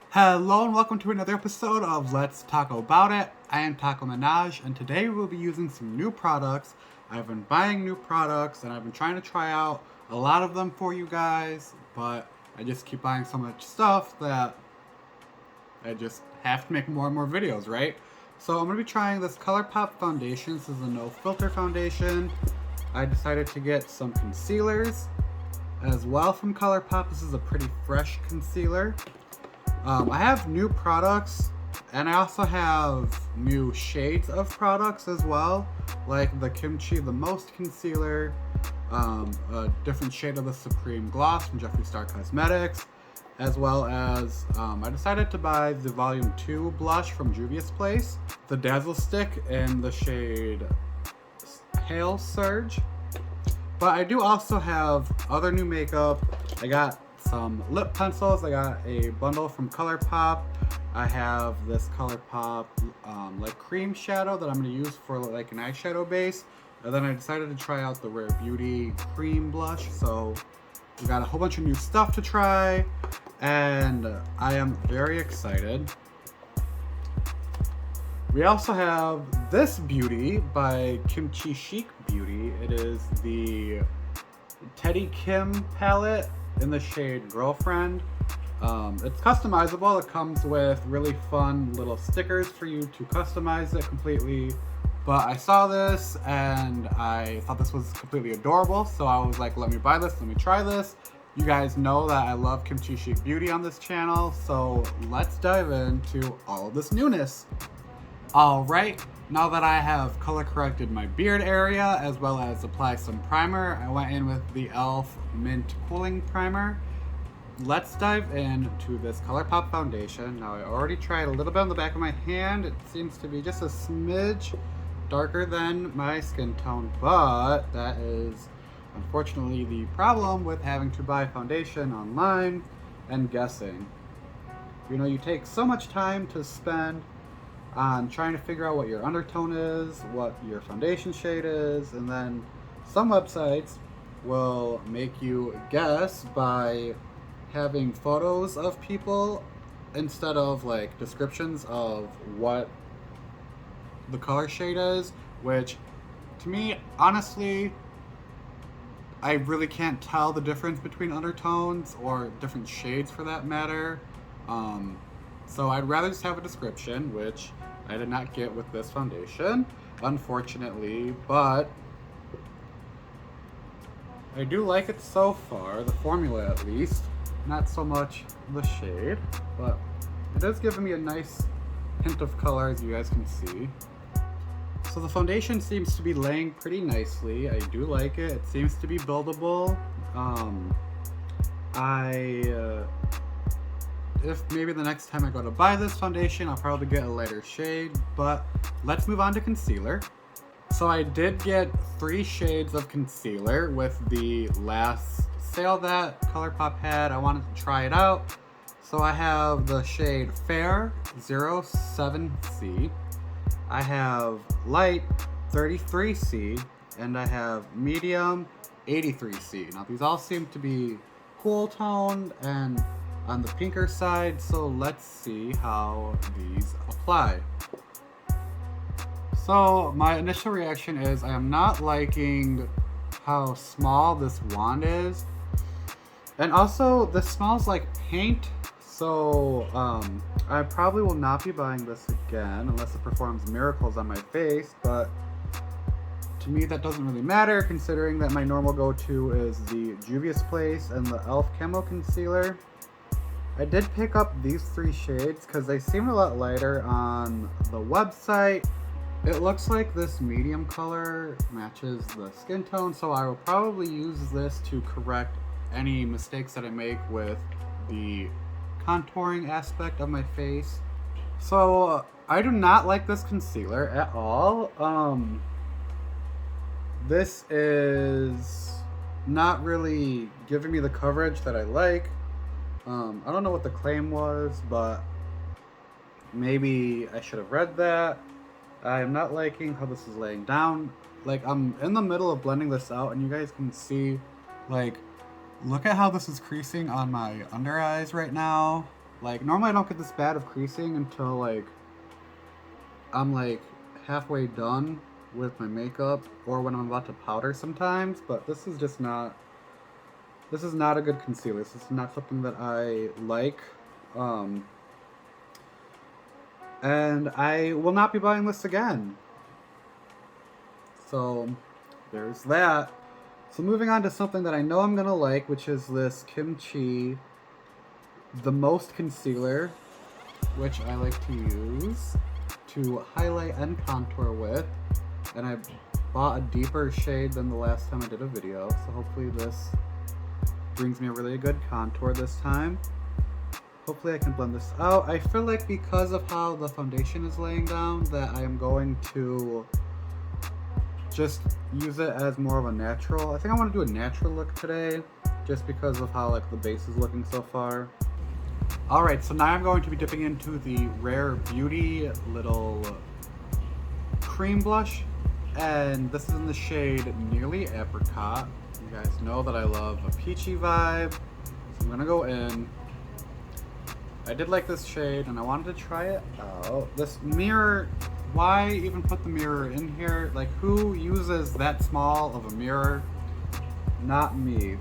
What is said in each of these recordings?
Hello and welcome to another episode of Let's Talk About It. I am Taco Minaj and today we'll be using some new products. I've been buying new products and I've been trying to try out a lot of them for you guys, but I just keep buying so much stuff that I just have to make more and more videos, right? So I'm going to be trying this Colourpop Foundation. This is a no filter foundation. I decided to get some concealers as well from Colourpop. This is a pretty fresh concealer. I have new products and I also have new shades of products as well, like the Kimchi the Most Concealer, a different shade of the Supreme Gloss from Jeffree Star Cosmetics, as well as I decided to buy the Volume 2 blush from Juvia's Place, the Dazzle Stick in the shade Pale Surge. But I do also have other new makeup. I got some lip pencils. I got a bundle from Colourpop. I have this Colourpop like cream shadow that I'm going to use for like an eyeshadow base. And then I decided to try out the Rare Beauty cream blush. So we got a whole bunch of new stuff to try and I am very excited. We also have this beauty by Kimchi Chic Beauty. It is the Teddy Kim palette in the shade Girlfriend. It's customizable. It comes with really fun little stickers for you to customize it completely. But I saw this and I thought this was completely adorable. So I was like, let me buy this, let me try this. You guys know that I love Kimchi Chic Beauty on this channel. So let's dive into all of this newness. Alright, now that I have color corrected my beard area as well as apply some primer, I went in with the e.l.f. Mint Cooling Primer. Let's dive into this Colourpop foundation. Now I already tried a little bit on the back of my hand. It seems to be just a smidge darker than my skin tone, but that is unfortunately the problem with having to buy foundation online and guessing. You know, you take so much time to spend on trying to figure out what your undertone is, what your foundation shade is, and then some websites will make you guess by having photos of people instead of like descriptions of what the color shade is, which to me, honestly, I really can't tell the difference between undertones or different shades for that matter. So I'd rather just have a description, which I did not get with this foundation, unfortunately, but I do like it so far, the formula at least. Not so much the shade, but it is giving me a nice hint of color, as you guys can see. So the foundation seems to be laying pretty nicely. I do like it. It seems to be buildable. If maybe the next time I go to buy this foundation, I'll probably get a lighter shade, but let's move on to concealer. So I did get 3 shades of concealer with the last sale that Colourpop had. I wanted to try it out. So I have the shade Fair 07C, I have Light 33C, and I have Medium 83C. Now these all seem to be cool toned and on the pinker side, so let's see how these apply. So my initial reaction is I am not liking how small this wand is, and also this smells like paint, so I probably will not be buying this again unless it performs miracles on my face, but to me that doesn't really matter considering that my normal go-to is the Juvia's Place and the e.l.f. Camo Concealer. I did pick up these 3 shades because they seem a lot lighter on the website. It looks like this medium color matches the skin tone, so I will probably use this to correct any mistakes that I make with the contouring aspect of my face. So I do not like this concealer at all. This is not really giving me the coverage that I like. I don't know what the claim was, but maybe I should have read that. I am not liking how this is laying down. Like, I'm in the middle of blending this out, and you guys can see, like, look at how this is creasing on my under eyes right now. Like, normally I don't get this bad of creasing until, like, I'm, like, halfway done with my makeup, or when I'm about to powder sometimes, but this is just not, this is not a good concealer. This is not something that I like. And I will not be buying this again. So there's that. So moving on to something that I know I'm gonna like, which is this Kimchi The Most Concealer, which I like to use to highlight and contour with. And I bought a deeper shade than the last time I did a video, so hopefully this brings me a really good contour this time. Hopefully I can blend this out. I feel like because of how the foundation is laying down that I am going to just use it as more of a natural. I think I want to do a natural look today just because of how like the base is looking so far. Alright, so now I'm going to be dipping into the Rare Beauty little cream blush, and this is in the shade Nearly Apricot. You guys know that I love a peachy vibe, so I'm gonna go in. I did like this shade and I wanted to try it out. This mirror, why even put the mirror in here? Like, who uses that small of a mirror? Not me.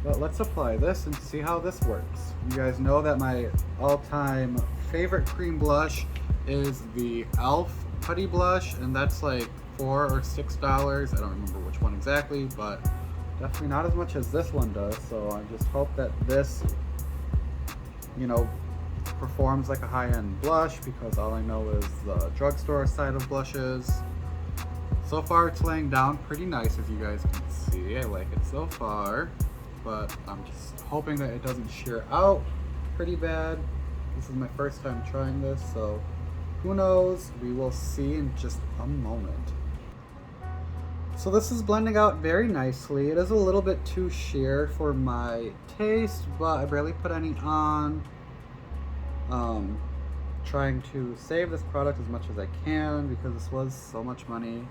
But let's apply this and see how this works. You guys know that my all-time favorite cream blush is the e.l.f. Putty Blush, and that's like $4 or $6. I don't remember which one exactly, but definitely not as much as this one does. So I just hope that this, you know, performs like a high-end blush, because all I know is the drugstore side of blushes. So far it's laying down pretty nice, as you guys can see. I like it so far, but I'm just hoping that it doesn't shear out pretty bad. This is my first time trying this, so who knows? We will see in just a moment. So this is blending out very nicely. It is a little bit too sheer for my taste, but I barely put any on. Trying to save this product as much as I can because this was so much money.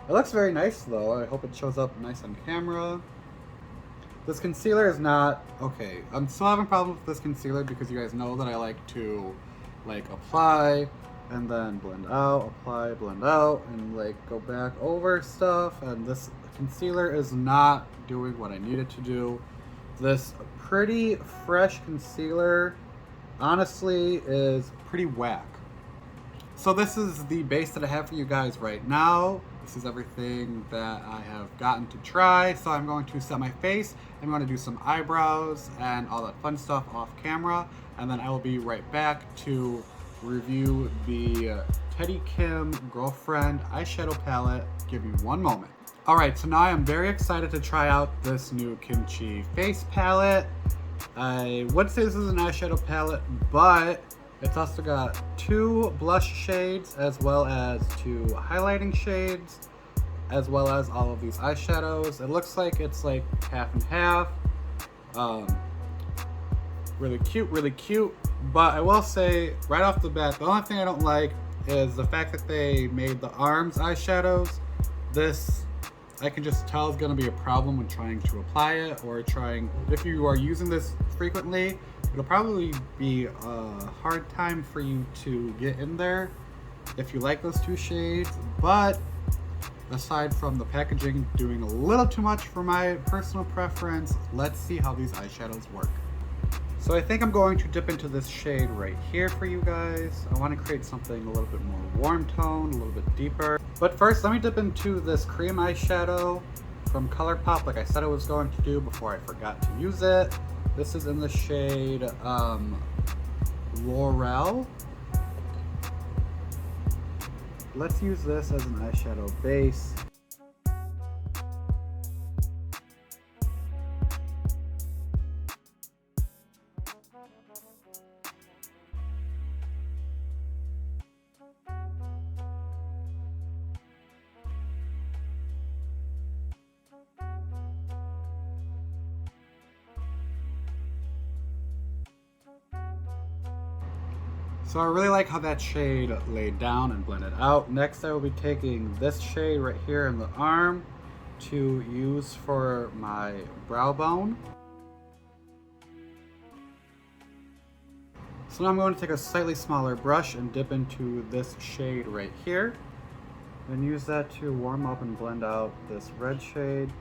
It looks very nice though. I hope it shows up nice on camera. This concealer is not okay. I'm still having problems with this concealer because you guys know that I like to like apply and then blend out, apply, blend out, and like go back over stuff, and this concealer is not doing what I need it to do. This pretty fresh concealer honestly is pretty whack. So this is the base that I have for you guys right now. This is everything that I have gotten to try. So I'm going to set my face, I'm going to do some eyebrows and all that fun stuff off camera, and then I will be right back to review the Teddy Kim Girlfriend eyeshadow palette. Give me one moment. Alright, so now I am very excited to try out this new Kimchi face palette. I would say this is an eyeshadow palette, but it's also got 2 blush shades as well as 2 highlighting shades, as well as all of these eyeshadows. It looks like it's like half and half. Really cute. But I will say right off the bat, the only thing I don't like is the fact that they made the arms eyeshadows. This, I can just tell, is going to be a problem when trying to apply it, or trying, if you are using this frequently, it'll probably be a hard time for you to get in there if you like those 2 shades. But aside from the packaging doing a little too much for my personal preference, let's see how these eyeshadows work. So I think I'm going to dip into this shade right here for you guys. I want to create something a little bit more warm tone, a little bit deeper. But first, let me dip into this cream eyeshadow from Colourpop, like I said I was going to do before I forgot to use it. This is in the shade Laurel. Let's use this as an eyeshadow base. So I really like how that shade laid down and blended out. Next I will be taking this shade right here in the arm to use for my brow bone. So now I'm going to take a slightly smaller brush and dip into this shade right here and use that to warm up and blend out this red shade.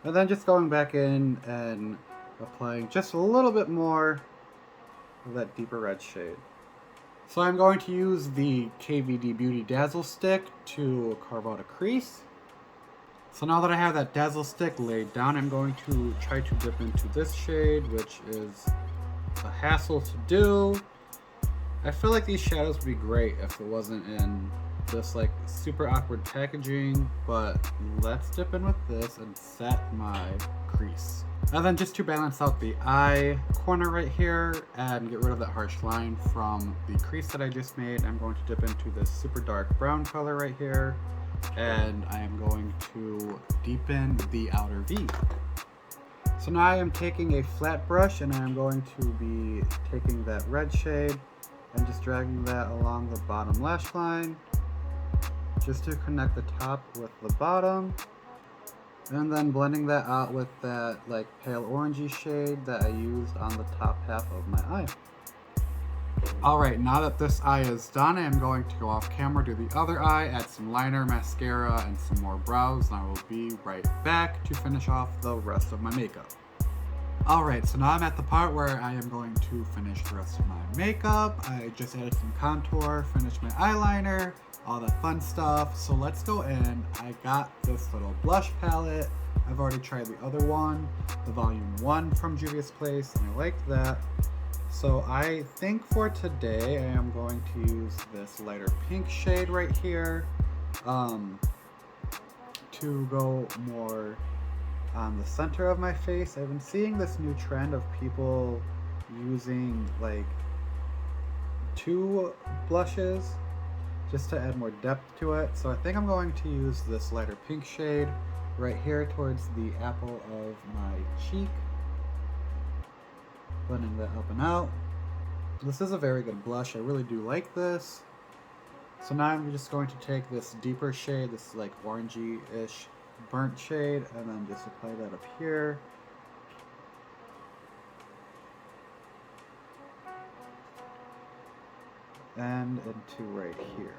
And then just going back in and applying just a little bit more of that deeper red shade. So I'm going to use the Kvd Dazzle Stick to carve out a crease. So now that I have that Dazzle Stick laid down, I'm going to try to dip into this shade, which is a hassle to do. I feel like these shadows would be great if it wasn't in this like super awkward packaging, but let's dip in with this and set my crease. And then just to balance out the eye corner right here and get rid of that harsh line from the crease that I just made, I'm going to dip into this super dark brown color right here, and I am going to deepen the outer V. So now I am taking a flat brush and I am going to be taking that red shade and just dragging that along the bottom lash line, just to connect the top with the bottom, and then blending that out with that like pale orangey shade that I used on the top half of my eye. Alright, now that this eye is done, I am going to go off camera, do the other eye, add some liner, mascara, and some more brows, and I will be right back to finish off the rest of my makeup. Alright, so now I'm at the part where I am going to finish the rest of my makeup. I just added some contour, finished my eyeliner, all that fun stuff. So let's go in. I got this little blush palette. I've already tried the other one, the volume 1 from Juvia's Place, and I liked that. So I think for today I am going to use this lighter pink shade right here to go more on the center of my face. I've been seeing this new trend of people using like 2 blushes just to add more depth to it. So I think I'm going to use this lighter pink shade right here towards the apple of my cheek, blending that up and out. This is a very good blush. I really do like this. So now I'm just going to take this deeper shade, this like orangey-ish burnt shade, and then just apply that up here. And into right here.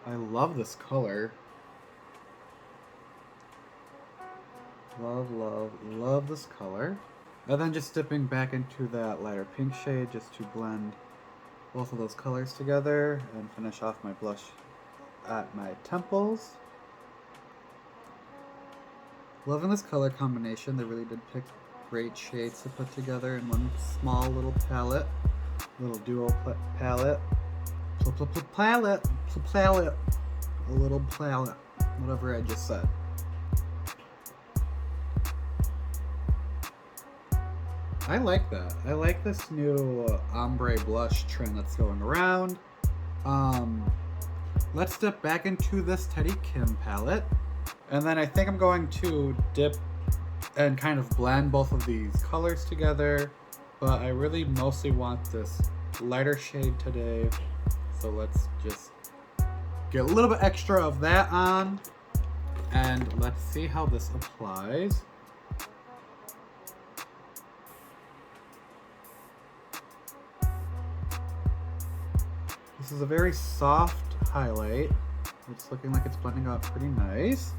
I love this color. Love this color. And then just dipping back into that lighter pink shade just to blend both of those colors together and finish off my blush at my temples. Loving this color combination. They really did pick great shades to put together in one small little palette. Little duo palette. Palette. A little palette. Whatever I just said. I like that. I like this new ombre blush trend that's going around. Let's dip back into this Teddy Kim palette. And then I think I'm going to dip and kind of blend both of these colors together. But I really mostly want this lighter shade today. So let's just get a little bit extra of that on. And let's see how this applies. This is a very soft highlight. It's looking like it's blending out pretty nice.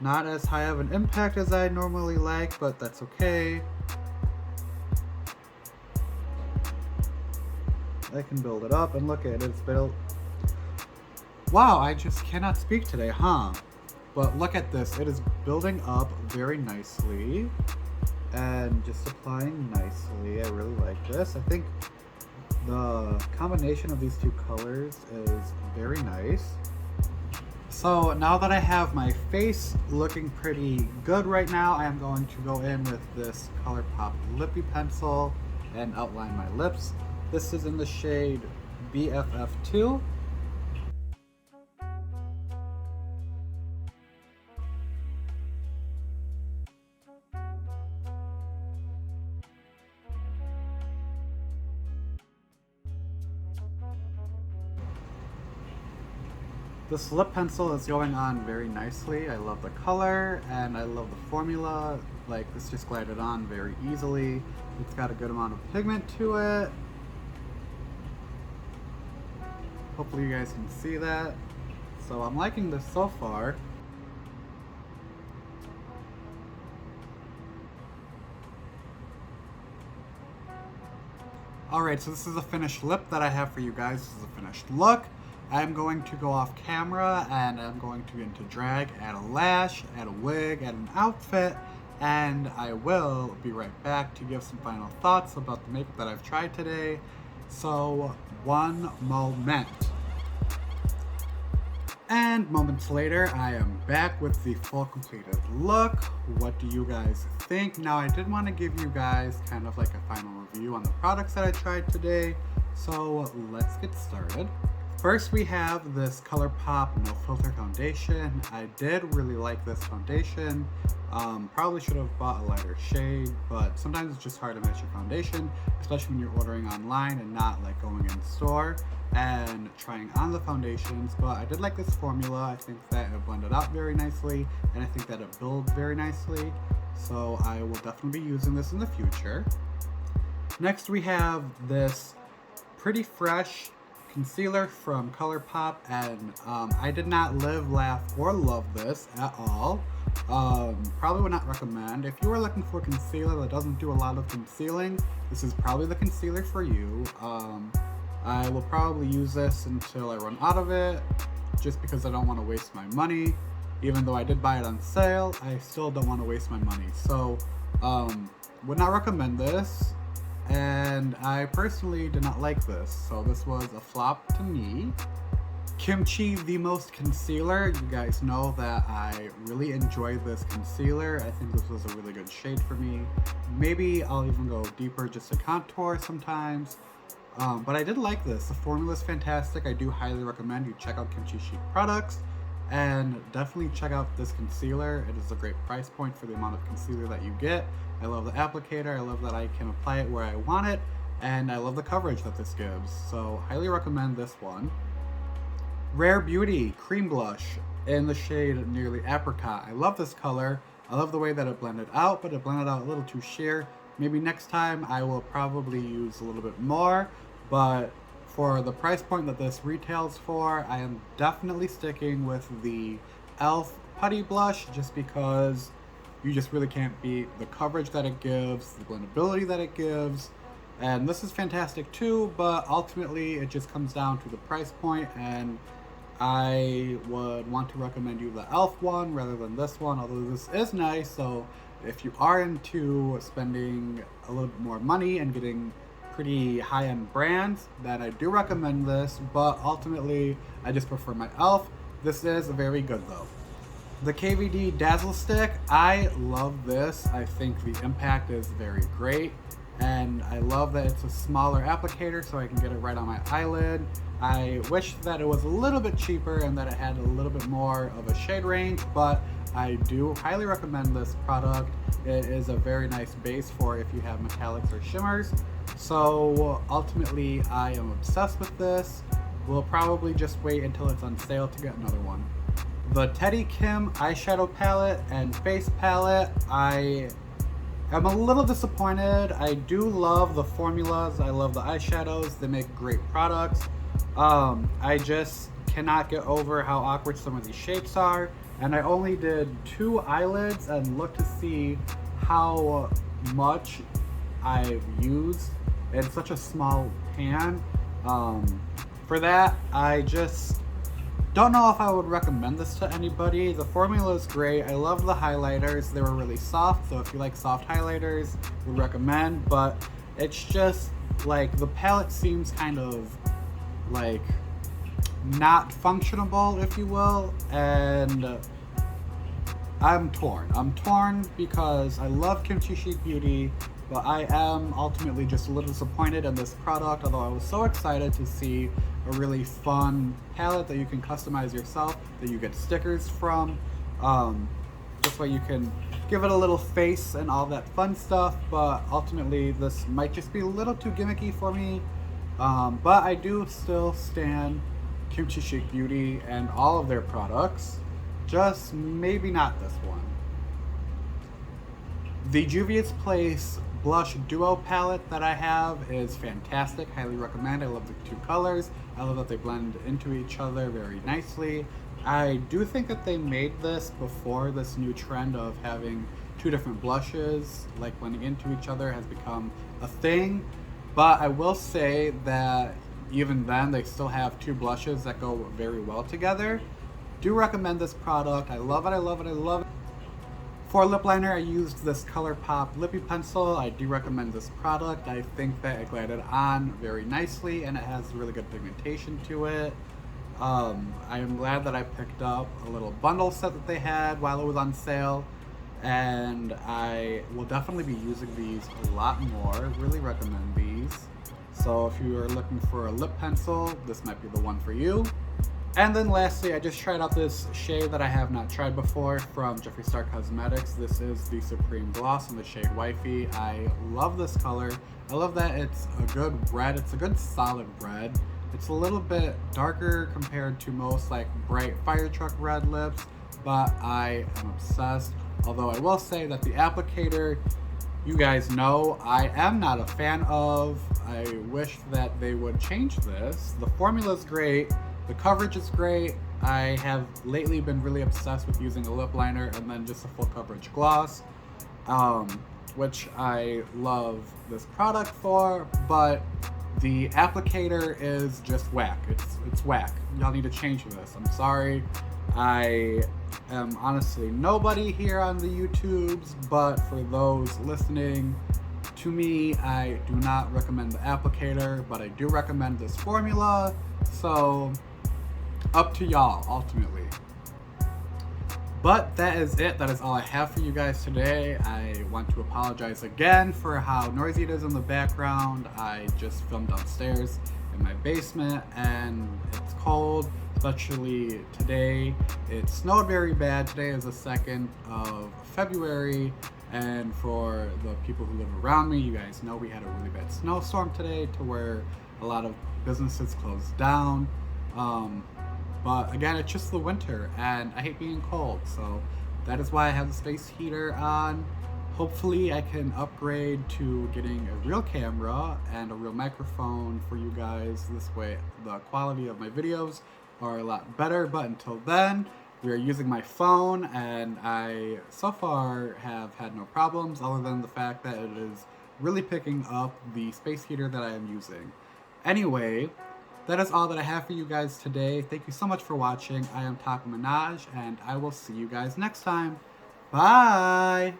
Not as high of an impact as I normally like, but that's okay. I can build it up and look at it, it's built. Wow, I just cannot speak today, huh? But look at this, it is building up very nicely and just applying nicely. I really like this. I think the combination of these two colors is very nice. So now that I have my face looking pretty good right now, I am going to go in with this Colourpop Lippy pencil and outline my lips. This is in the shade BFF2, This lip pencil is going on very nicely. I love the color and I love the formula. Like, this just glided on very easily. It's got a good amount of pigment to it. Hopefully you guys can see that. So I'm liking this so far. Alright, so this is a finished lip that I have for you guys. This is a finished look. I'm going to go off camera and I'm going to get into drag, add a lash, add a wig, add an outfit, and I will be right back to give some final thoughts about the makeup that I've tried today. So, one moment. And moments later, I am back with the full completed look. What do you guys think? Now, I did want to give you guys kind of like a final review on the products that I tried today. So let's get started. First, we have this Colourpop No Filter Foundation. I did really like this foundation. Probably should have bought a lighter shade, but sometimes it's just hard to match your foundation, especially when you're ordering online and not like going in store and trying on the foundations. But I did like this formula. I think that it blended out very nicely, and I think that it builds very nicely. So I will definitely be using this in the future. Next, we have this Pretty Fresh concealer from Colourpop, and I did not live, laugh, or love this at all. Probably would not recommend. If you are looking for concealer that doesn't do a lot of concealing, this is probably the concealer for you. I will probably use this until I run out of it, just because I don't want to waste my money. Even though I did buy it on sale, I still don't want to waste my money. So, would not recommend this. And I personally did not like this, so this was a flop to me. Kimchi The Most Concealer. You guys know that I really enjoy this concealer. I think this was a really good shade for me. Maybe I'll even go deeper just to contour sometimes. But I did like this. The formula is fantastic. I do highly recommend you check out Kimchi Chic products. And definitely check out this concealer. It is a great price point for the amount of concealer that you get. I love the applicator. I love that I can apply it where I want it. And I love the coverage that this gives. So highly recommend this one. Rare Beauty Cream Blush in the shade Nearly Apricot. I love this color. I love the way that it blended out, but it blended out a little too sheer. Maybe next time I will probably use a little bit more, but for the price point that this retails for, I am definitely sticking with the e.l.f. Putty Blush, just because you just really can't beat the coverage that it gives, the blendability that it gives. And this is fantastic too, but ultimately it just comes down to the price point, and I would want to recommend you the e.l.f. one rather than this one, although this is nice. So if you are into spending a little bit more money and getting pretty high-end brands, then I do recommend this, but ultimately I just prefer my e.l.f. This is very good though. The Kvd Dazzle Stick, I love this. I think the impact is very great, and I love that it's a smaller applicator so I can get it right on my eyelid. I wish that it was a little bit cheaper and that it had a little bit more of a shade range, but I do highly recommend this product. It is a very nice base for if you have metallics or shimmers. So ultimately I am obsessed with this. We'll probably just wait until it's on sale to get another one. The Teddy Kim eyeshadow palette and face palette, I am a little disappointed. I do love the formulas, I love the eyeshadows, they make great products. I just cannot get over how awkward some of these shapes are, and I only did 2 eyelids and looked to see how much I've used in such a small pan. For that, I just don't know if I would recommend this to anybody. The formula is great. I love the highlighters. They were really soft, so if you like soft highlighters, would recommend, but it's just like the palette seems kind of like not functionable, if you will, and I'm torn. I'm torn because I love Kimchi Chic Beauty, but I am ultimately just a little disappointed in this product, although I was so excited to see a really fun palette that you can customize yourself, that you get stickers from. This way you can give it a little face and all that fun stuff, but ultimately this might just be a little too gimmicky for me. But I do still stand Kimchi Chic Beauty and all of their products, just maybe not this one. The Juvia's Place Blush Duo palette that I have is fantastic. Highly recommend. I love the two colors. I love that they blend into each other very nicely. I do think that they made this before this new trend of having two different blushes, like blending into each other, has become a thing. But I will say that even then, they still have two blushes that go very well together. Do recommend this product. I love it, I love it, I love it. For lip liner, I used this Colourpop Lippy pencil. I do recommend this product. I think that it glided on very nicely and it has really good pigmentation to it. I am glad that I picked up a little bundle set that they had while it was on sale, and I will definitely be using these a lot more. Really recommend these. So if you are looking for a lip pencil, this might be the one for you. And then lastly, I just tried out this shade that I have not tried before from Jeffree Star Cosmetics. This is the Supreme Gloss in the shade Wifey. I love this color. I love that it's a good red. It's a good solid red. It's a little bit darker compared to most like bright fire truck red lips, but I am obsessed. Although I will say that the applicator, you guys know I am not a fan of. I wish that they would change this. The formula is great. The coverage is great. I have lately been really obsessed with using a lip liner and then just a full coverage gloss, which I love this product for, but the applicator is just whack. It's whack. Y'all need to change this. I'm sorry. I am honestly nobody here on the YouTubes, but for those listening to me, I do not recommend the applicator, but I do recommend this formula. So up to y'all ultimately. But that is it. That is all I have for you guys today. I want to apologize again for how noisy it is in the background. I just filmed downstairs in my basement and it's cold, especially today. It snowed very bad. Today is the 2nd of February, and for the people who live around me, you guys know we had a really bad snowstorm today to where a lot of businesses closed down. But again, it's just the winter and I hate being cold, so that is why I have the space heater on. Hopefully I can upgrade to getting a real camera and a real microphone for you guys. This way the quality of my videos are a lot better, but until then, we are using my phone and I so far have had no problems other than the fact that it is really picking up the space heater that I am using. Anyway, that is all that I have for you guys today. Thank you so much for watching. I am Taco Minaj, and I will see you guys next time. Bye!